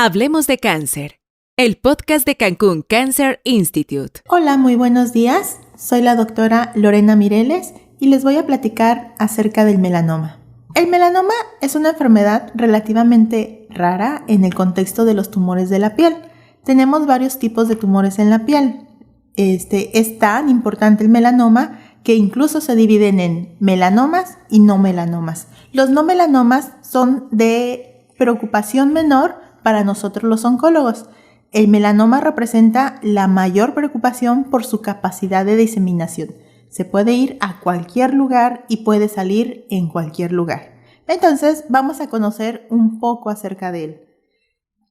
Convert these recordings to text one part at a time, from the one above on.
Hablemos de cáncer, el podcast de Cancún Cancer Institute. Hola, muy buenos días. Soy la doctora Lorena Mireles y les voy a platicar acerca del melanoma. El melanoma es una enfermedad relativamente rara en el contexto de los tumores de la piel. Tenemos varios tipos de tumores en la piel. Es tan importante el melanoma que incluso se dividen en melanomas y no melanomas. Los no melanomas son de preocupación menor para nosotros los oncólogos. El melanoma representa la mayor preocupación por su capacidad de diseminación. Se puede ir a cualquier lugar y puede salir en cualquier lugar. Entonces vamos a conocer un poco acerca de él.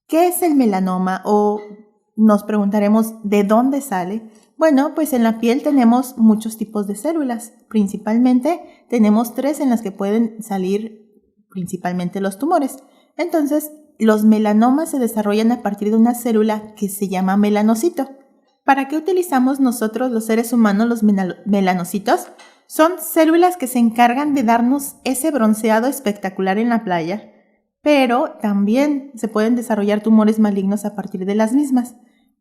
¿Qué es el melanoma? O nos preguntaremos ¿de dónde sale? Bueno, pues en la piel tenemos muchos tipos de células. Principalmente tenemos 3 en las que pueden salir principalmente los tumores. Entonces, los melanomas se desarrollan a partir de una célula que se llama melanocito. ¿Para qué utilizamos nosotros los seres humanos los melanocitos? Son células que se encargan de darnos ese bronceado espectacular en la playa, pero también se pueden desarrollar tumores malignos a partir de las mismas.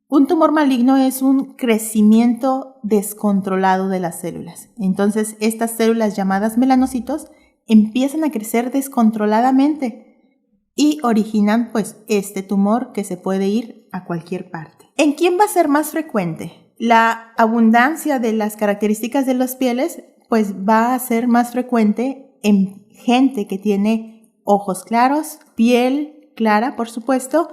Un tumor maligno es un crecimiento descontrolado de las células. Entonces, estas células llamadas melanocitos empiezan a crecer descontroladamente y originan pues este tumor que se puede ir a cualquier parte. ¿En quién va a ser más frecuente? La abundancia de las características de las pieles pues va a ser más frecuente en gente que tiene ojos claros, piel clara, por supuesto,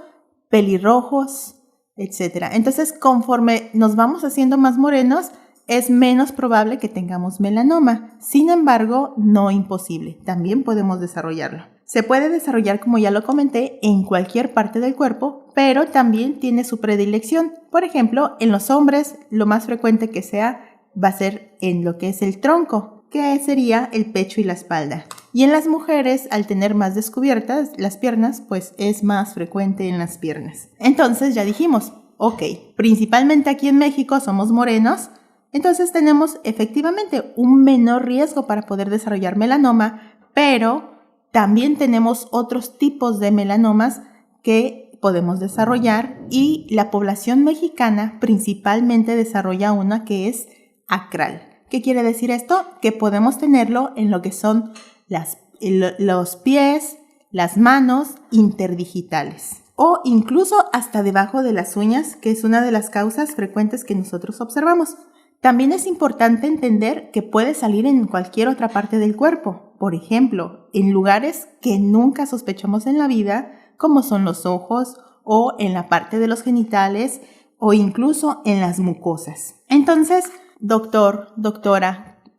pelirrojos, etc. Entonces, conforme nos vamos haciendo más morenos, es menos probable que tengamos melanoma. Sin embargo, no imposible. También podemos desarrollarlo. Se puede desarrollar, como ya lo comenté, en cualquier parte del cuerpo, pero también tiene su predilección. Por ejemplo, en los hombres, lo más frecuente que sea va a ser en lo que es el tronco, que sería el pecho y la espalda. Y en las mujeres, al tener más descubiertas las piernas, pues es más frecuente en las piernas. Entonces ya dijimos, ok, principalmente aquí en México somos morenos, entonces tenemos efectivamente un menor riesgo para poder desarrollar melanoma, pero también tenemos otros tipos de melanomas que podemos desarrollar y la población mexicana principalmente desarrolla una que es acral. ¿Qué quiere decir esto? Que podemos tenerlo en lo que son los pies, las manos interdigitales o incluso hasta debajo de las uñas, que es una de las causas frecuentes que nosotros observamos. También es importante entender que puede salir en cualquier otra parte del cuerpo, por ejemplo, en lugares que nunca sospechamos en la vida, como son los ojos o en la parte de los genitales o incluso en las mucosas. Entonces, doctora,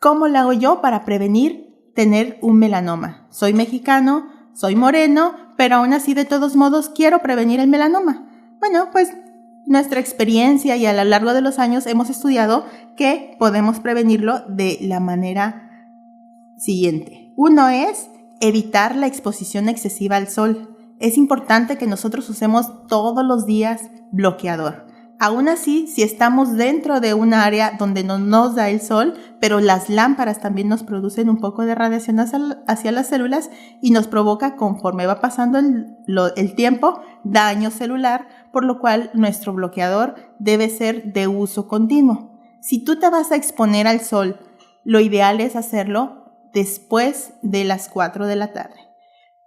¿cómo lo hago yo para prevenir tener un melanoma? Soy mexicano, soy moreno, pero aún así de todos modos quiero prevenir el melanoma. Bueno, pues nuestra experiencia y a lo largo de los años hemos estudiado que podemos prevenirlo de la manera siguiente. Uno es evitar la exposición excesiva al sol. Es importante que nosotros usemos todos los días bloqueador. Aún así, si estamos dentro de un área donde no nos da el sol, pero las lámparas también nos producen un poco de radiación hacia las células y nos provoca, conforme va pasando el tiempo, daño celular, por lo cual nuestro bloqueador debe ser de uso continuo. Si tú te vas a exponer al sol, lo ideal es hacerlo después de las 4 de la tarde.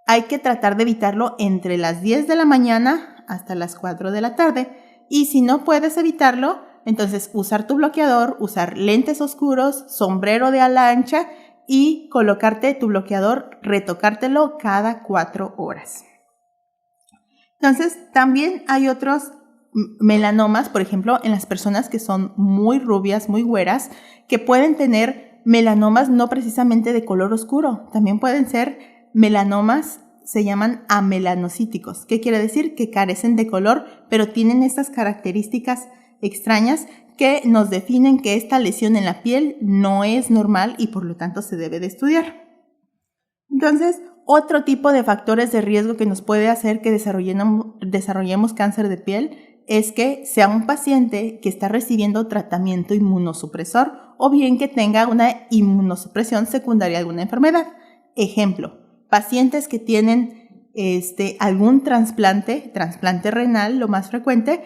Hay que tratar de evitarlo entre las 10 de la mañana hasta las 4 de la tarde. Y si no puedes evitarlo, entonces usar tu bloqueador, usar lentes oscuros, sombrero de ala ancha y colocarte tu bloqueador, retocártelo cada 4 horas. Entonces, también hay otros melanomas, por ejemplo, en las personas que son muy rubias, muy güeras, que pueden tener melanomas no precisamente de color oscuro. También pueden ser melanomas, se llaman amelanocíticos. ¿Qué quiere decir? Que carecen de color, pero tienen estas características extrañas que nos definen que esta lesión en la piel no es normal y por lo tanto se debe de estudiar. Entonces, otro tipo de factores de riesgo que nos puede hacer que desarrollemos cáncer de piel es que sea un paciente que está recibiendo tratamiento inmunosupresor o bien que tenga una inmunosupresión secundaria a alguna enfermedad. Ejemplo, pacientes que tienen algún trasplante renal, lo más frecuente,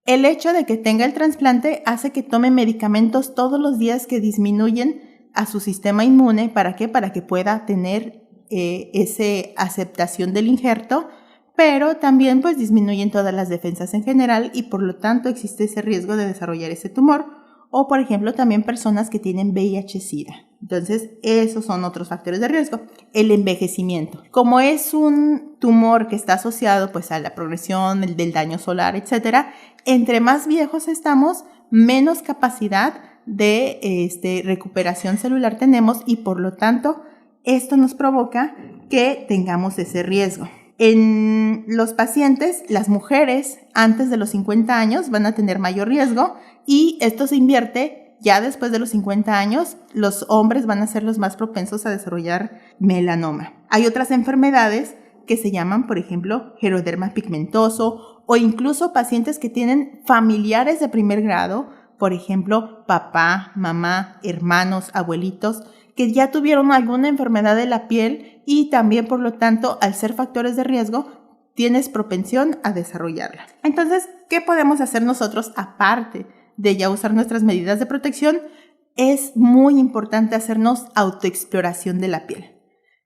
el hecho de que tenga el trasplante hace que tome medicamentos todos los días que disminuyen a su sistema inmune. ¿Para qué? Para que pueda tener esa aceptación del injerto, pero también pues disminuyen todas las defensas en general y por lo tanto existe ese riesgo de desarrollar ese tumor. O por ejemplo también personas que tienen VIH-Sida. Entonces esos son otros factores de riesgo. El envejecimiento. Como es un tumor que está asociado pues a la progresión del daño solar, etcétera, entre más viejos estamos, menos capacidad de recuperación celular tenemos y por lo tanto esto nos provoca que tengamos ese riesgo. En los pacientes, las mujeres antes de los 50 años van a tener mayor riesgo y esto se invierte ya después de los 50 años, los hombres van a ser los más propensos a desarrollar melanoma. Hay otras enfermedades que se llaman, por ejemplo, geroderma pigmentoso o incluso pacientes que tienen familiares de primer grado, por ejemplo, papá, mamá, hermanos, abuelitos, que ya tuvieron alguna enfermedad de la piel y también, por lo tanto, al ser factores de riesgo, tienes propensión a desarrollarla. Entonces, ¿qué podemos hacer nosotros aparte de ya usar nuestras medidas de protección? Es muy importante hacernos autoexploración de la piel.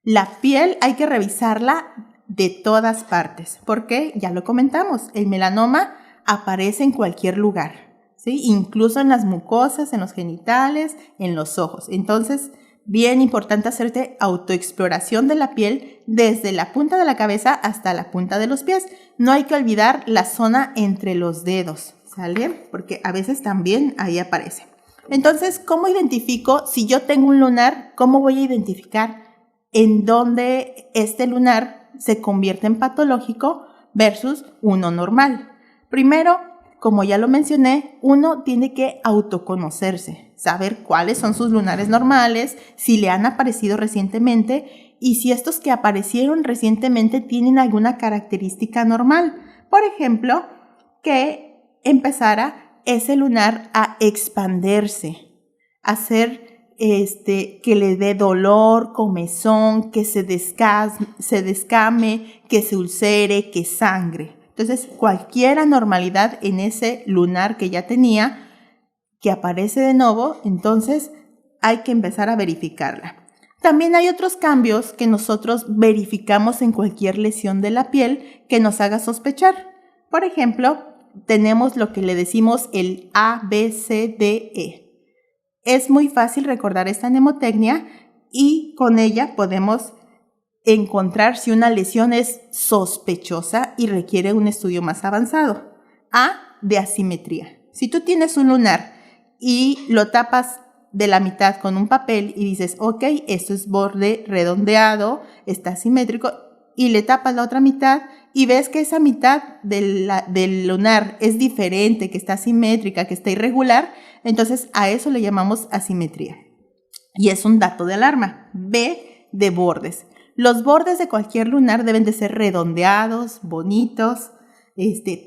La piel hay que revisarla de todas partes, porque ya lo comentamos, el melanoma aparece en cualquier lugar, ¿sí? Incluso en las mucosas, en los genitales, en los ojos. Entonces, bien importante hacerte autoexploración de la piel desde la punta de la cabeza hasta la punta de los pies. No hay que olvidar la zona entre los dedos, ¿sale? Porque a veces también ahí aparece. Entonces, ¿cómo identifico si yo tengo un lunar? ¿Cómo voy a identificar en dónde este lunar se convierte en patológico versus uno normal? Primero, como ya lo mencioné, uno tiene que autoconocerse, saber cuáles son sus lunares normales, si le han aparecido recientemente y si estos que aparecieron recientemente tienen alguna característica normal. Por ejemplo, que empezara ese lunar a expandirse, a hacer que le dé dolor, comezón, que se descame, que se ulcere, que sangre. Entonces, cualquier anormalidad en ese lunar que ya tenía, que aparece de nuevo, entonces hay que empezar a verificarla. También hay otros cambios que nosotros verificamos en cualquier lesión de la piel que nos haga sospechar. Por ejemplo, tenemos lo que le decimos el ABCDE. Es muy fácil recordar esta mnemotecnia y con ella podemos encontrar si una lesión es sospechosa y requiere un estudio más avanzado. A, de asimetría. Si tú tienes un lunar y lo tapas de la mitad con un papel y dices, ok, esto es borde redondeado, está asimétrico, y le tapas la otra mitad y ves que esa mitad del lunar es diferente, que está asimétrica, que está irregular, entonces a eso le llamamos asimetría. Y es un dato de alarma. B, de bordes. Los bordes de cualquier lunar deben de ser redondeados, bonitos,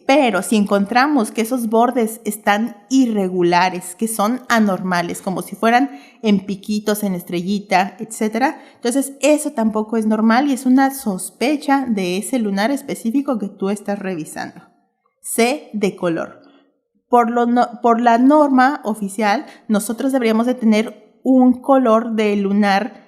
pero si encontramos que esos bordes están irregulares, que son anormales, como si fueran en piquitos, en estrellita, etc., entonces eso tampoco es normal y es una sospecha de ese lunar específico que tú estás revisando. C, de color. Por la norma oficial, nosotros deberíamos de tener un color de lunar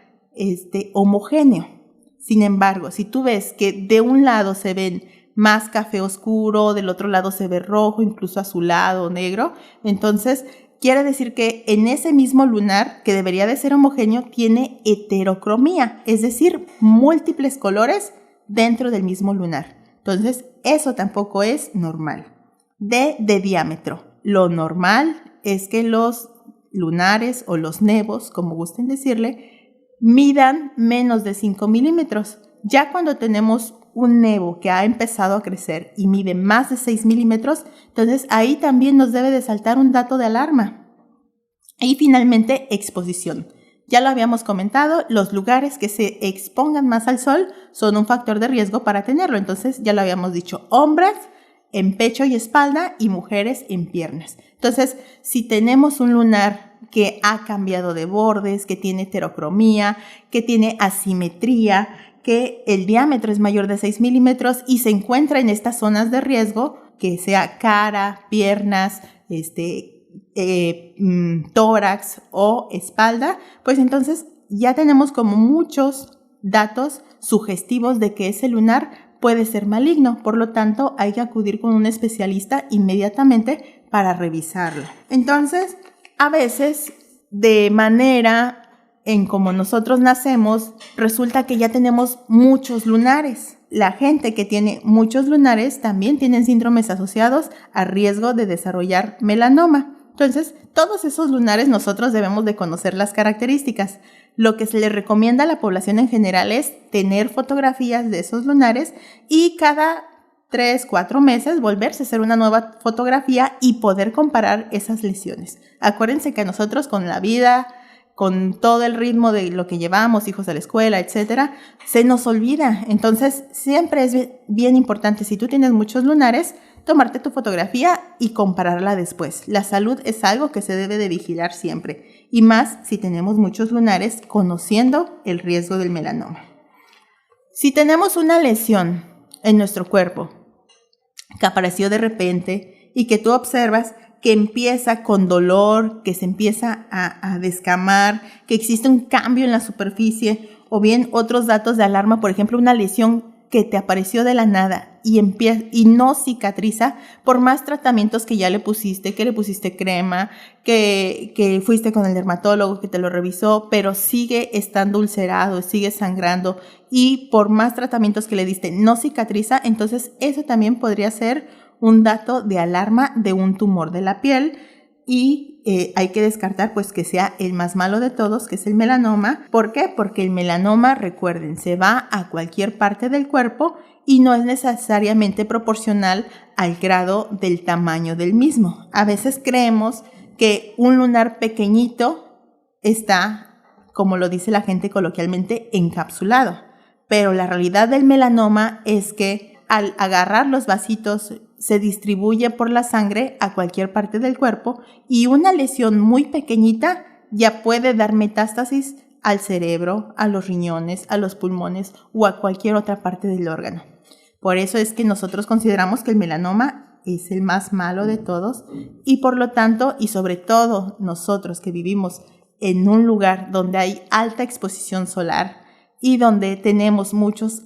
homogéneo. Sin embargo, si tú ves que de un lado se ven más café oscuro, del otro lado se ve rojo, incluso azulado, negro, entonces quiere decir que en ese mismo lunar, que debería de ser homogéneo, tiene heterocromía, es decir, múltiples colores dentro del mismo lunar. Entonces, eso tampoco es normal. D, de diámetro. Lo normal es que los lunares o los nevos, como gusten decirle, midan menos de 5 milímetros. Ya cuando tenemos un nevo que ha empezado a crecer y mide más de 6 milímetros, entonces ahí también nos debe de saltar un dato de alarma. Y finalmente, exposición. Ya lo habíamos comentado, los lugares que se expongan más al sol son un factor de riesgo para tenerlo. Entonces ya lo habíamos dicho, hombres en pecho y espalda y mujeres en piernas. Entonces, si tenemos un lunar que ha cambiado de bordes, que tiene heterocromía, que tiene asimetría, que el diámetro es mayor de 6 milímetros y se encuentra en estas zonas de riesgo, que sea cara, piernas, tórax o espalda, pues entonces ya tenemos como muchos datos sugestivos de que ese lunar puede ser maligno. Por lo tanto, hay que acudir con un especialista inmediatamente para revisarlo. Entonces, a veces, de manera en como nosotros nacemos, resulta que ya tenemos muchos lunares. La gente que tiene muchos lunares también tienen síndromes asociados a riesgo de desarrollar melanoma. Entonces, todos esos lunares nosotros debemos de conocer las características. Lo que se le recomienda a la población en general es tener fotografías de esos lunares y cada 3-4 meses volverse a hacer una nueva fotografía y poder comparar esas lesiones. Acuérdense que nosotros con la vida, con todo el ritmo de lo que llevamos, hijos a la escuela, etcétera, se nos olvida. Entonces, siempre es bien importante, si tú tienes muchos lunares, tomarte tu fotografía y compararla después. La salud es algo que se debe de vigilar siempre, y más si tenemos muchos lunares, conociendo el riesgo del melanoma. Si tenemos una lesión en nuestro cuerpo que apareció de repente y que tú observas que empieza con dolor, que se empieza a descamar, que existe un cambio en la superficie, o bien otros datos de alarma, por ejemplo, una lesión que te apareció de la nada y no cicatriza, por más tratamientos que ya le pusiste, que le pusiste crema, que fuiste con el dermatólogo que te lo revisó, pero sigue estando ulcerado, sigue sangrando, y por más tratamientos que le diste no cicatriza, entonces eso también podría ser un dato de alarma de un tumor de la piel, y hay que descartar pues que sea el más malo de todos, que es el melanoma. ¿Por qué? Porque el melanoma, recuerden, se va a cualquier parte del cuerpo y no es necesariamente proporcional al grado del tamaño del mismo. A veces creemos que un lunar pequeñito está, como lo dice la gente coloquialmente, encapsulado, pero la realidad del melanoma es que al agarrar los vasitos se distribuye por la sangre a cualquier parte del cuerpo, y una lesión muy pequeñita ya puede dar metástasis al cerebro, a los riñones, a los pulmones o a cualquier otra parte del órgano. Por eso es que nosotros consideramos que el melanoma es el más malo de todos, y por lo tanto, y sobre todo nosotros que vivimos en un lugar donde hay alta exposición solar y donde tenemos muchos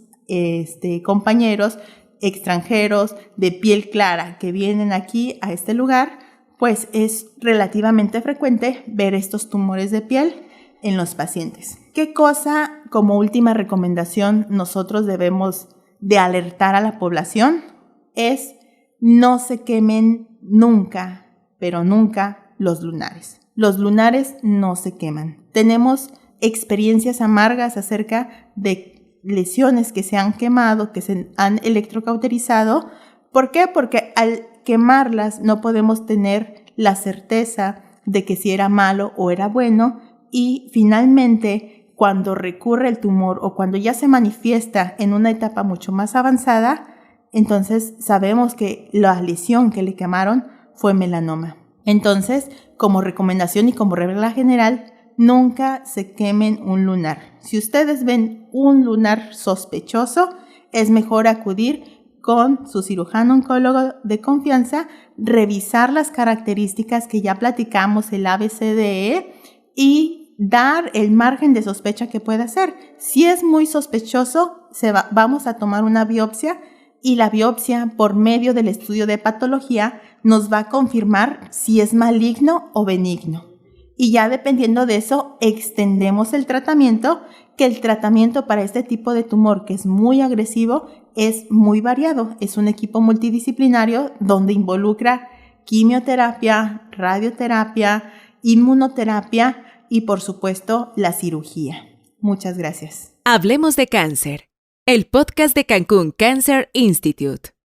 compañeros extranjeros de piel clara que vienen aquí a este lugar, pues es relativamente frecuente ver estos tumores de piel en los pacientes. ¿Qué cosa, como última recomendación, nosotros debemos de alertar a la población? Es no se quemen nunca, pero nunca los lunares. Los lunares no se queman. Tenemos experiencias amargas acerca de lesiones que se han quemado, que se han electrocauterizado. ¿Por qué? Porque al quemarlas no podemos tener la certeza de que si era malo o era bueno, y finalmente cuando recurre el tumor o cuando ya se manifiesta en una etapa mucho más avanzada, entonces sabemos que la lesión que le quemaron fue melanoma. Entonces, como recomendación y como regla general, nunca se quemen un lunar. Si ustedes ven un lunar sospechoso, es mejor acudir con su cirujano oncólogo de confianza, revisar las características que ya platicamos, el ABCDE, y dar el margen de sospecha que pueda ser. Si es muy sospechoso, vamos a tomar una biopsia, y la biopsia, por medio del estudio de patología, nos va a confirmar si es maligno o benigno. Y ya dependiendo de eso, extendemos el tratamiento, que el tratamiento para este tipo de tumor, que es muy agresivo, es muy variado. Es un equipo multidisciplinario donde involucra quimioterapia, radioterapia, inmunoterapia y, por supuesto, la cirugía. Muchas gracias. Hablemos de cáncer, el podcast de Cancún Cancer Institute.